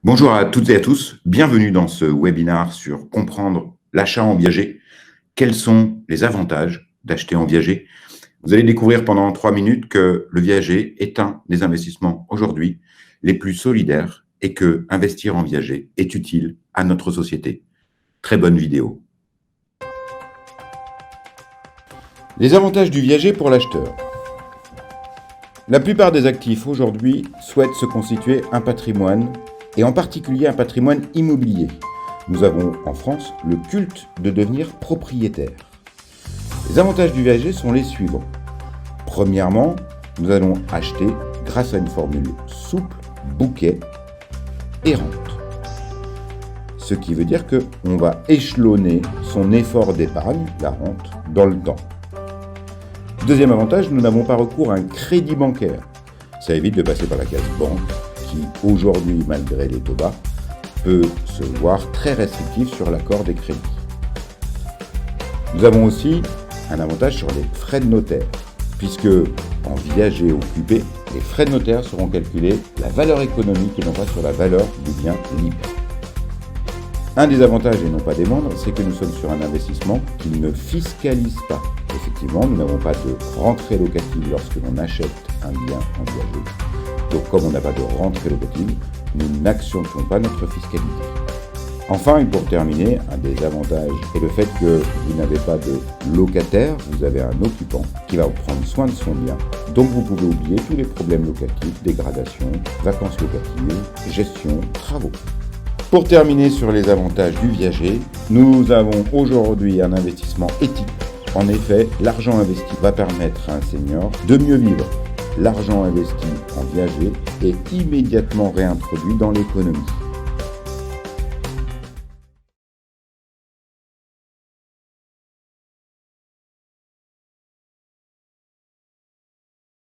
Bonjour à toutes et à tous, bienvenue dans ce webinaire sur comprendre l'achat en viager. Quels sont les avantages d'acheter en viager? Vous allez découvrir pendant 3 minutes que le viager est un des investissements aujourd'hui les plus solidaires et que investir en viager est utile à notre société. Très bonne vidéo. Les avantages du viager pour l'acheteur. La plupart des actifs aujourd'hui souhaitent se constituer un patrimoine et en particulier un patrimoine immobilier. Nous avons en France le culte de devenir propriétaire. Les avantages du viager sont les suivants. Premièrement, nous allons acheter grâce à une formule souple, bouquet et rente. Ce qui veut dire qu'on va échelonner son effort d'épargne, la rente, dans le temps. Deuxième avantage, nous n'avons pas recours à un crédit bancaire. Ça évite de passer par la case banque, qui aujourd'hui, malgré les taux bas, peut se voir très restrictif sur l'accord des crédits. Nous avons aussi un avantage sur les frais de notaire, puisque en viager occupé, les frais de notaire seront calculés la valeur économique et non pas sur la valeur du bien libre. Un des avantages, et non pas des moindres, c'est que nous sommes sur un investissement qui ne fiscalise pas. Effectivement, nous n'avons pas de rentrée locative lorsque l'on achète un bien en viager. Donc, comme on n'a pas de rentrée locative, nous n'actionnons pas notre fiscalité. Enfin, et pour terminer, un des avantages est le fait que vous n'avez pas de locataire, vous avez un occupant qui va prendre soin de son bien. Donc, vous pouvez oublier tous les problèmes locatifs, dégradation, vacances locatives, gestion, travaux. Pour terminer sur les avantages du viager, nous avons aujourd'hui un investissement éthique. En effet, l'argent investi va permettre à un senior de mieux vivre. L'argent investi en viager est immédiatement réintroduit dans l'économie.